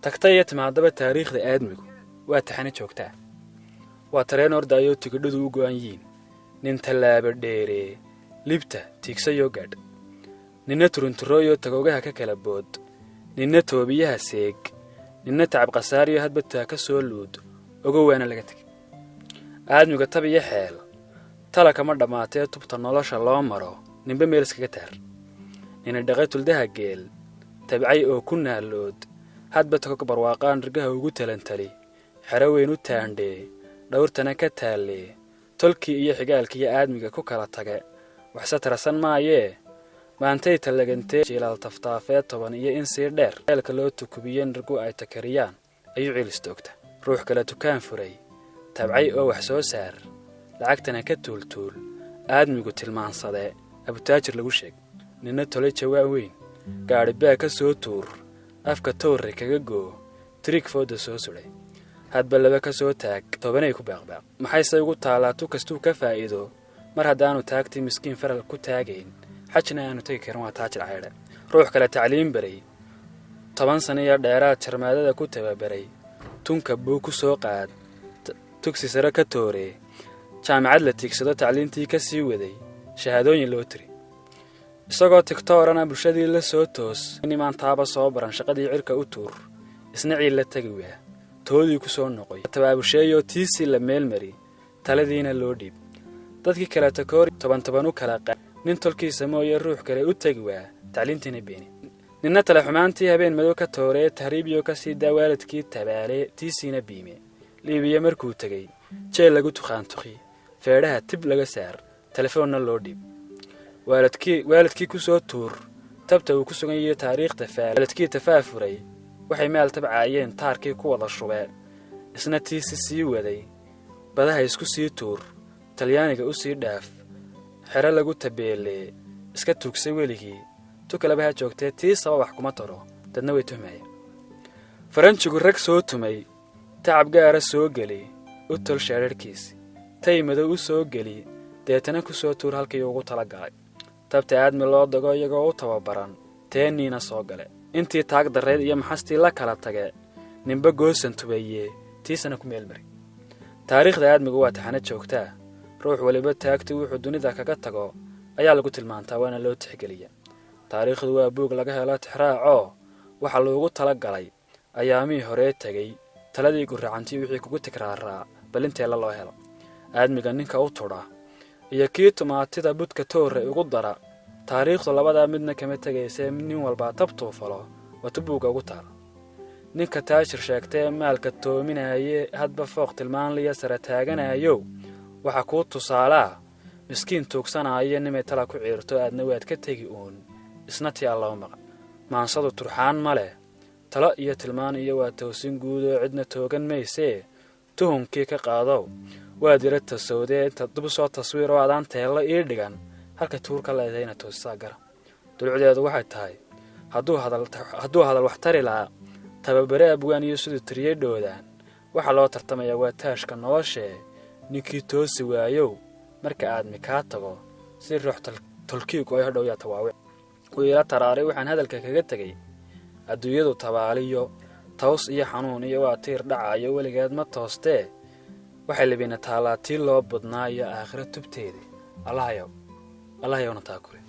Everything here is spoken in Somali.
tagtay timaadaba taariikhda aadmigu waa taxane joogtaa waa tareen ordayo tigidhadu u go'an yihiin nin tallaabo dheere libta tiigsayo gaadh ninna turunturooyo tagogaha ka kala bood ninna toobiyaha seeg ninna tacab qasaariyo hadbataa ka soo luud ogo waana laga tegay aadmiga tabiya xeel tala kama dhammaatee tubta nolosha loo maro ninba meel iskaga taar nina dhaqay tuldaha geel tabcay oo ku naalood hadbata ka barwaaqaan rigaha ugu talantali xero weyn u taandhee dhawrtana ka taalle tolkii iyo xigaalkii aadmiga ku kala taga waxse tarasan maayee maantay talagantee jilaal taftaafee toban iyo in sii dheer eelka loo tukubiyeen rigu ay takariyaan ayuu ciilistoogta ruux kale tukaan furay tabcay oo wax soo saar lacagtana ka tuultuul aadmigu tilmaansade abutaajir lagu sheeg ninna tolay jawaa weyn gaadhi baa ka soo tuur afka towre kaga goo trig fooda soo suday hadba laba ka soo taag tobanay ku baaqbaaq maxayse ugu taalaatu kastuu ka faa'iido mar haddaanu taagtii miskiin faral ku taagayn xajna aanu tagi karin waa taajir caydha ruux kale tacliim baray 10 sano iyo dheeraad jarmaadada ku tababaray tunka buu ku soo qaad tugsi sare ka toore jaamacad la tiigsado tacliintii ka sii waday shahaadooyin loo tiri isagoo tiktoorana bulshadii la soo toos nimaan taaba soo baran shaqadii cirka u tuur isna ciil la tagi waa toodii ku soo noqoy tabaabusheeyo tiisi la meelmari taladiina loo dhiib dadkii kala takoori 10 u kala qaad nin tolkiisa mooye ruux kale u tagi waa tacliintiina beeni ninna tala xumaantii habeen madow ka tooree tahriibiyo ka sii daawaaladkii tabaale tiisiina biime liibiya markuu tagay jeel lagu tuqaantuqi feedhaha tib laga saar telefoonna loo dhiib waalidkii ku soo tuur tabta uu ku sugan yahay taariikhda waalidkii tafaafuray waxay meel tabcaayeen taarkii ku wada shubee isna tiisi sii waday badaha isku sii tuur talyaaniga u sii dhaaf xero lagu tabeelee iska tuugsay weligii tukalabaha joogtee tiisaba wax kuma taro dadna way tuhmayeen faranjigu rag soo tumay tacab gaara soo geli u tol shareerkiisi taymado u soo geli deetana ku soo tuur halkii ugu tala galay tabta aadmi loo dago iyagoo u tababaran teeniina soo gale intii taag darreed iyo maxastii la kala tage ninba goosan tubaye tiisana ku meel mari taariikhda aadmigu waa taxane joogtaa ruux waliba taagti wuxuu dunida kaga tago ayaa lagu tilmaantaa waana loo tixgeliya taariikhdu waa buug laga helo tixraaco waxa loogu tala galay ayaamii hore tagay taladii guracantii wixii kugu tikraaraa balinteela loo helo aadmiga ninka u tudha iyo kii tumaatida budka toore ugu dara taariikhdu labada midna kama tagaysay nin walba tabtuu falo wata buuga ugu taal ninka taashir sheegtay maalka toominaye hadba fooq tilmaan liya sare taaganayo waxa ku tusaalaa miskiin tuugsanaayo nimay tala ku ciirto aadna waad ka tagi uun isna tii Allah maqa maansadu turxaan male talo iyo tilmaan iyo waa toosin guud oo cidna toogan maysee tuhumkii ka qaado waa dirata Saudee inta dib soo taswiiro aadaan teelo ii dhigan halka tuurka leedayna toosaa gara dulcudeedu waxay tahay hadduu hadal wax tari lahaa tababare abwaan iyo sidoo tiriyadoodan waxa loo tartamaya waa taashka nolosha ninkii toosi waayo marka aadmi ka tago si ruux tolkiigu ay hadhow yaa tawaawic wiila taraari waxaan hadalka kaga tagay adduunyadu tabaaliyo toos iyo xanuun iyo waa tiir dhacayo weligeed ma toostee waxay labina taalaatii loo badnaayo aakhira tubteedii allahayow na taakure